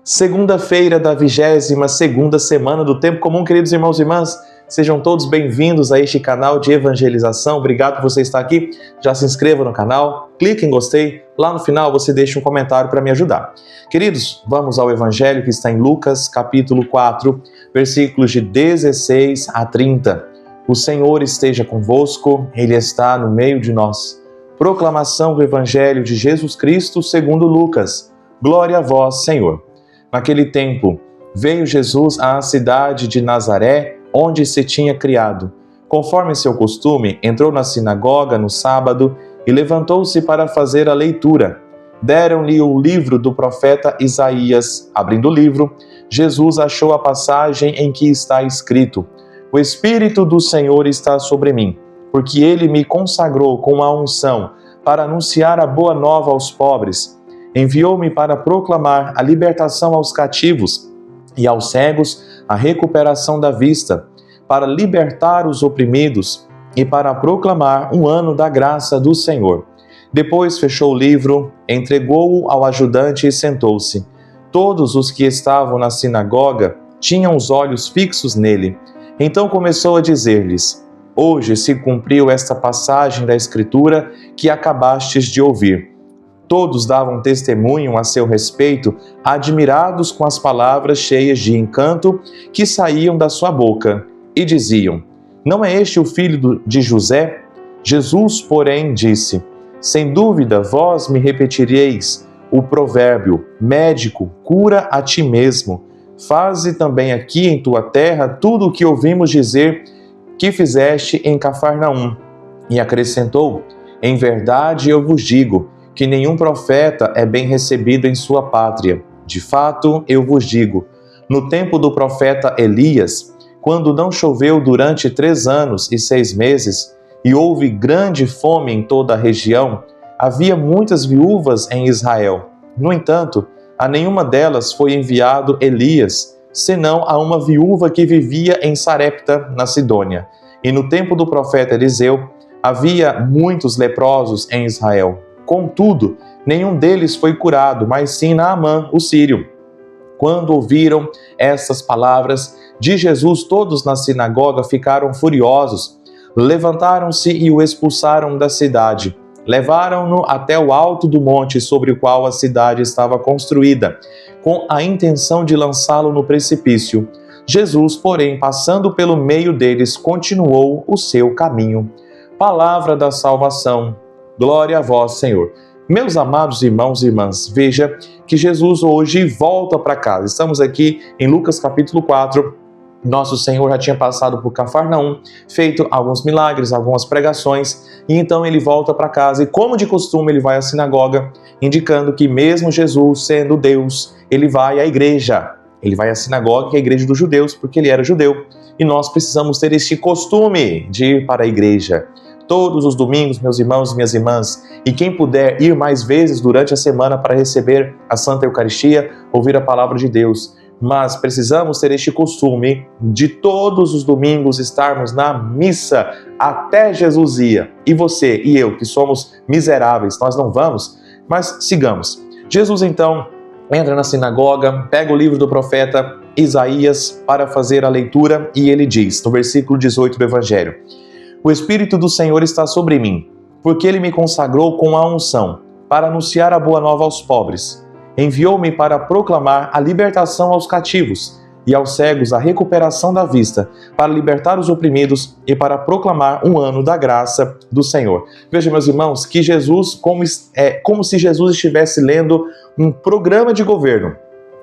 Segunda-feira da 22ª semana do Tempo Comum, queridos irmãos e irmãs. Sejam todos bem-vindos a este canal de evangelização. Obrigado por você estar aqui. Já se inscreva no canal, clique em gostei. Lá no final você deixa um comentário para me ajudar. Queridos, vamos ao Evangelho que está em Lucas, capítulo 4, versículos de 16 a 30. O Senhor esteja convosco, Ele está no meio de nós. Proclamação do Evangelho de Jesus Cristo segundo Lucas. Glória a vós, Senhor. Naquele tempo, veio Jesus à cidade de Nazaré, onde se tinha criado. Conforme seu costume, entrou na sinagoga no sábado e levantou-se para fazer a leitura. Deram-lhe o livro do profeta Isaías. Abrindo o livro, Jesus achou a passagem em que está escrito: O Espírito do Senhor está sobre mim, porque ele me consagrou com a unção para anunciar a boa nova aos pobres. Enviou-me para proclamar a libertação aos cativos e aos cegos a recuperação da vista, para libertar os oprimidos e para proclamar um ano da graça do Senhor. Depois fechou o livro, entregou-o ao ajudante e sentou-se. Todos os que estavam na sinagoga tinham os olhos fixos nele. Então começou a dizer-lhes: Hoje se cumpriu esta passagem da Escritura que acabastes de ouvir. Todos davam testemunho a seu respeito, admirados com as palavras cheias de encanto que saíam da sua boca, e diziam: Não é este o filho de José? Jesus, porém, disse: Sem dúvida vós me repetireis o provérbio: Médico, cura a ti mesmo. Faze também aqui em tua terra tudo o que ouvimos dizer que fizeste em Cafarnaum. E acrescentou: Em verdade eu vos digo que nenhum profeta é bem recebido em sua pátria. De fato, eu vos digo, no tempo do profeta Elias, quando não choveu durante 3 anos e 6 meses, e houve grande fome em toda a região, havia muitas viúvas em Israel. No entanto, a nenhuma delas foi enviado Elias, senão a uma viúva que vivia em Sarepta, na Sidônia. E no tempo do profeta Eliseu, havia muitos leprosos em Israel. Contudo, nenhum deles foi curado, mas sim Naamã, o sírio. Quando ouviram estas palavras de Jesus, todos na sinagoga ficaram furiosos. Levantaram-se e o expulsaram da cidade. Levaram-no até o alto do monte sobre o qual a cidade estava construída, com a intenção de lançá-lo no precipício. Jesus, porém, passando pelo meio deles, continuou o seu caminho. Palavra da salvação. Glória a vós, Senhor. Meus amados irmãos e irmãs, veja que Jesus hoje volta para casa. Estamos aqui em Lucas capítulo 4. Nosso Senhor já tinha passado por Cafarnaum, feito alguns milagres, algumas pregações, e então ele volta para casa e, como de costume, ele vai à sinagoga, indicando que mesmo Jesus sendo Deus, ele vai à igreja. Ele vai à sinagoga, que é a igreja dos judeus, porque ele era judeu. E nós precisamos ter este costume de ir para a igreja todos os domingos, meus irmãos e minhas irmãs, e quem puder ir mais vezes durante a semana para receber a Santa Eucaristia, ouvir a Palavra de Deus. Mas precisamos ter este costume de todos os domingos estarmos na missa até Jesus ir. E você e eu, que somos miseráveis, nós não vamos, mas sigamos. Jesus então entra na sinagoga, pega o livro do profeta Isaías para fazer a leitura e ele diz, no versículo 18 do Evangelho: O Espírito do Senhor está sobre mim, porque ele me consagrou com a unção para anunciar a boa nova aos pobres. Enviou-me para proclamar a libertação aos cativos e aos cegos a recuperação da vista, para libertar os oprimidos e para proclamar um ano da graça do Senhor. Veja, meus irmãos, que Jesus, como se Jesus estivesse lendo um programa de governo.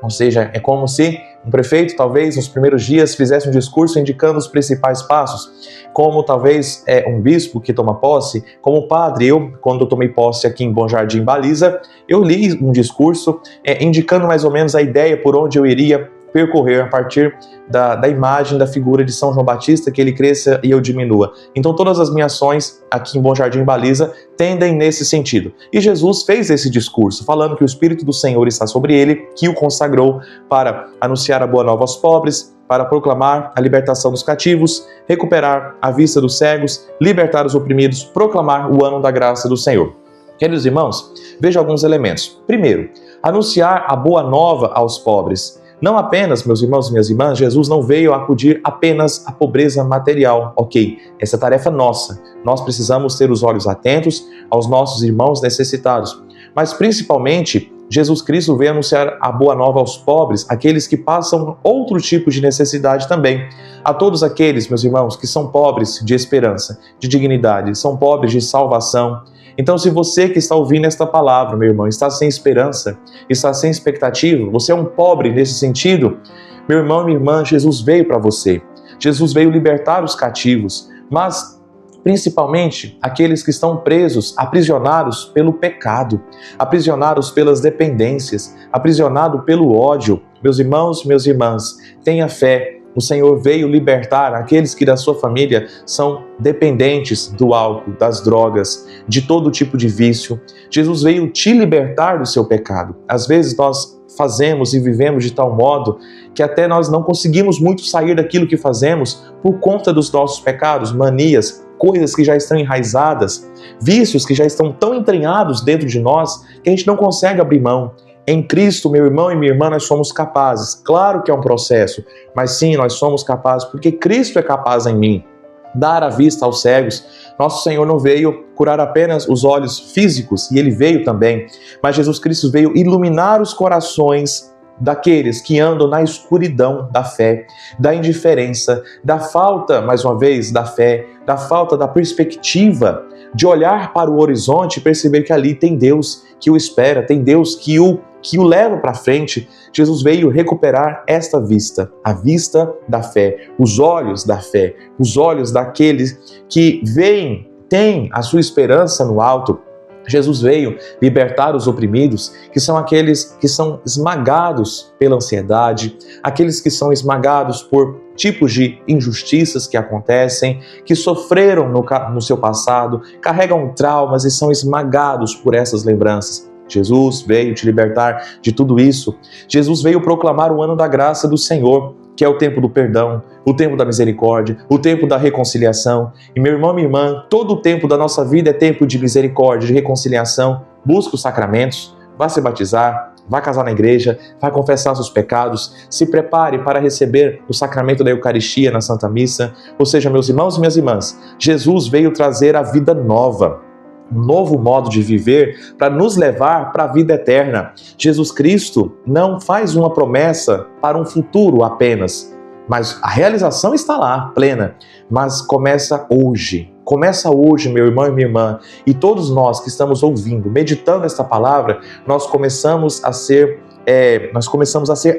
Ou seja, é como se um prefeito, talvez, nos primeiros dias, fizesse um discurso indicando os principais passos, como talvez um bispo que toma posse, como padre. Eu, quando eu tomei posse aqui em Bom Jardim, Baliza, eu li um discurso indicando mais ou menos a ideia por onde eu iria percorrer a partir da imagem da figura de São João Batista, que ele cresça e eu diminua. Então todas as minhas ações aqui em Bom Jardim Baliza tendem nesse sentido. E Jesus fez esse discurso, falando que o Espírito do Senhor está sobre ele, que o consagrou para anunciar a boa nova aos pobres, para proclamar a libertação dos cativos, recuperar a vista dos cegos, libertar os oprimidos, proclamar o ano da graça do Senhor. Queridos irmãos, veja alguns elementos. Primeiro, anunciar a boa nova aos pobres. Não apenas, meus irmãos e minhas irmãs, Jesus não veio acudir apenas à pobreza material. Ok, essa é tarefa nossa. Nós precisamos ter os olhos atentos aos nossos irmãos necessitados. Mas principalmente, Jesus Cristo veio anunciar a boa nova aos pobres, aqueles que passam outro tipo de necessidade também. A todos aqueles, meus irmãos, que são pobres de esperança, de dignidade, são pobres de salvação. Então, se você que está ouvindo esta palavra, meu irmão, está sem esperança, está sem expectativa, você é um pobre nesse sentido, meu irmão e minha irmã, Jesus veio para você. Jesus veio libertar os cativos, mas principalmente aqueles que estão presos, aprisionados pelo pecado, aprisionados pelas dependências, aprisionados pelo ódio. Meus irmãos, minhas irmãs, tenha fé. O Senhor veio libertar aqueles que da sua família são dependentes do álcool, das drogas, de todo tipo de vício. Jesus veio te libertar do seu pecado. Às vezes nós fazemos e vivemos de tal modo que até nós não conseguimos muito sair daquilo que fazemos por conta dos nossos pecados, manias, coisas que já estão enraizadas, vícios que já estão tão entranhados dentro de nós que a gente não consegue abrir mão. Em Cristo, meu irmão e minha irmã, nós somos capazes. Claro que é um processo, mas sim, nós somos capazes, porque Cristo é capaz em mim. Dar a vista aos cegos. Nosso Senhor não veio curar apenas os olhos físicos, e Ele veio também, mas Jesus Cristo veio iluminar os corações daqueles que andam na escuridão da fé, da indiferença, da falta, mais uma vez, da fé, da falta da perspectiva de olhar para o horizonte e perceber que ali tem Deus que o espera, tem Deus que o leva para frente. Jesus veio recuperar esta vista, a vista da fé, os olhos da fé, os olhos daqueles que veem, têm a sua esperança no alto. Jesus veio libertar os oprimidos, que são aqueles que são esmagados pela ansiedade, aqueles que são esmagados por tipos de injustiças que acontecem, que sofreram no seu passado, carregam traumas e são esmagados por essas lembranças. Jesus veio te libertar de tudo isso. Jesus veio proclamar o ano da graça do Senhor, que é o tempo do perdão, o tempo da misericórdia, o tempo da reconciliação. E meu irmão, minha irmã, todo o tempo da nossa vida é tempo de misericórdia, de reconciliação. Busque os sacramentos, vá se batizar, vá casar na igreja, vá confessar seus pecados, se prepare para receber o sacramento da Eucaristia na Santa Missa. Ou seja, meus irmãos e minhas irmãs, Jesus veio trazer a vida nova, um novo modo de viver para nos levar para a vida eterna. Jesus Cristo não faz uma promessa para um futuro apenas, mas a realização está lá, plena, mas começa hoje. Começa hoje, meu irmão e minha irmã, e todos nós que estamos ouvindo, meditando esta palavra, nós começamos a ser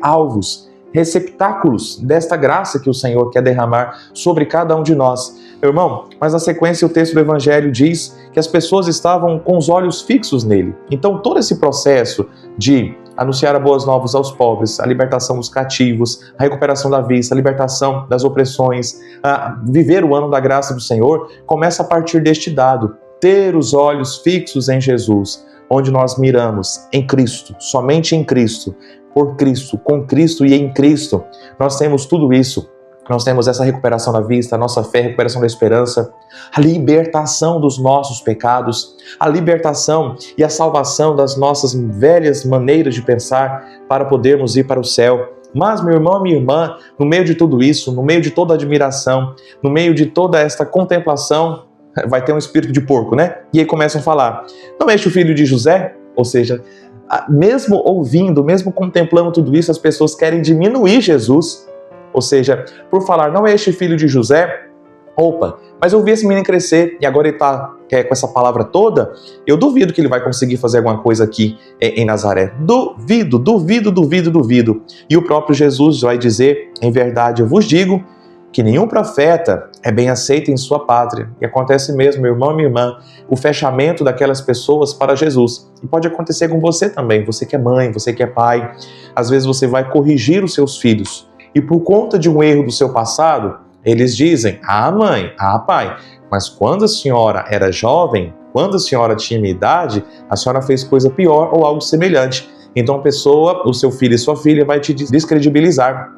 alvos, receptáculos desta graça que o Senhor quer derramar sobre cada um de nós. Meu irmão, mas na sequência o texto do Evangelho diz que as pessoas estavam com os olhos fixos nele. Então todo esse processo de anunciar as boas novas aos pobres, a libertação dos cativos, a recuperação da vista, a libertação das opressões, a viver o ano da graça do Senhor, começa a partir deste dado, ter os olhos fixos em Jesus, onde nós miramos em Cristo, somente em Cristo, por Cristo, com Cristo e em Cristo. Nós temos tudo isso. Nós temos essa recuperação da vista, a nossa fé, a recuperação da esperança, a libertação dos nossos pecados, a libertação e a salvação das nossas velhas maneiras de pensar para podermos ir para o céu. Mas, meu irmão e minha irmã, no meio de tudo isso, no meio de toda a admiração, no meio de toda esta contemplação, vai ter um espírito de porco, né? E aí começam a falar, não é este o filho de José? Ou seja, mesmo ouvindo, mesmo contemplando tudo isso, as pessoas querem diminuir Jesus. Ou seja, por falar, não é este filho de José? Opa, mas eu vi esse menino crescer e agora ele está com essa palavra toda, eu duvido que ele vai conseguir fazer alguma coisa aqui em Nazaré. Duvido. E o próprio Jesus vai dizer, em verdade eu vos digo, que nenhum profeta é bem aceito em sua pátria. E acontece mesmo, meu irmão e minha irmã, o fechamento daquelas pessoas para Jesus. E pode acontecer com você também, você que é mãe, você que é pai. Às vezes você vai corrigir os seus filhos. E por conta de um erro do seu passado, eles dizem, mãe, pai, mas quando a senhora era jovem, quando a senhora tinha minha idade, a senhora fez coisa pior ou algo semelhante. Então a pessoa, o seu filho e sua filha vai te descredibilizar,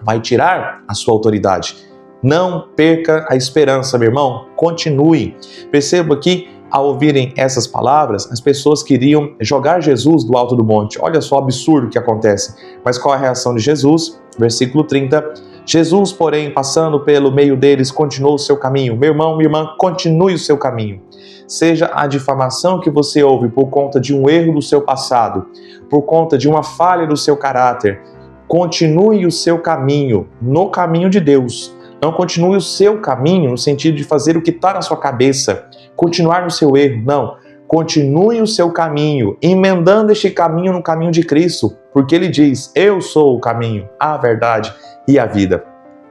vai tirar a sua autoridade. Não perca a esperança, meu irmão, continue. Perceba que Ao ouvirem essas palavras, as pessoas queriam jogar Jesus do alto do monte. Olha só o absurdo que acontece. Mas qual a reação de Jesus? Versículo 30. Jesus, porém, passando pelo meio deles, continuou o seu caminho. Meu irmão, minha irmã, continue o seu caminho. Seja a difamação que você ouve por conta de um erro do seu passado, por conta de uma falha do seu caráter, continue o seu caminho, no caminho de Deus. Não continue o seu caminho no sentido de fazer o que está na sua cabeça, continuar no seu erro, não. Continue o seu caminho, emendando este caminho no caminho de Cristo, porque Ele diz, eu sou o caminho, a verdade e a vida.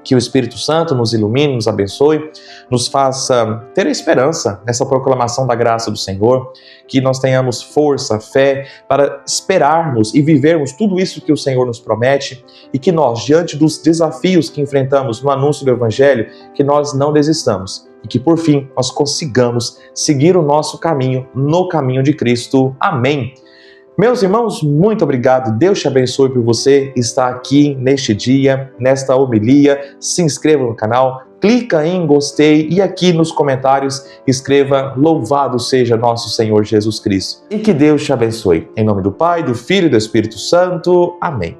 Que o Espírito Santo nos ilumine, nos abençoe, nos faça ter a esperança nessa proclamação da graça do Senhor, que nós tenhamos força, fé para esperarmos e vivermos tudo isso que o Senhor nos promete e que nós, diante dos desafios que enfrentamos no anúncio do Evangelho, que nós não desistamos e que, por fim, nós consigamos seguir o nosso caminho no caminho de Cristo. Amém. Meus irmãos, muito obrigado. Deus te abençoe por você estar aqui neste dia, nesta homilia. Se inscreva no canal, clica em gostei e aqui nos comentários escreva louvado seja nosso Senhor Jesus Cristo. E que Deus te abençoe. Em nome do Pai, do Filho e do Espírito Santo. Amém.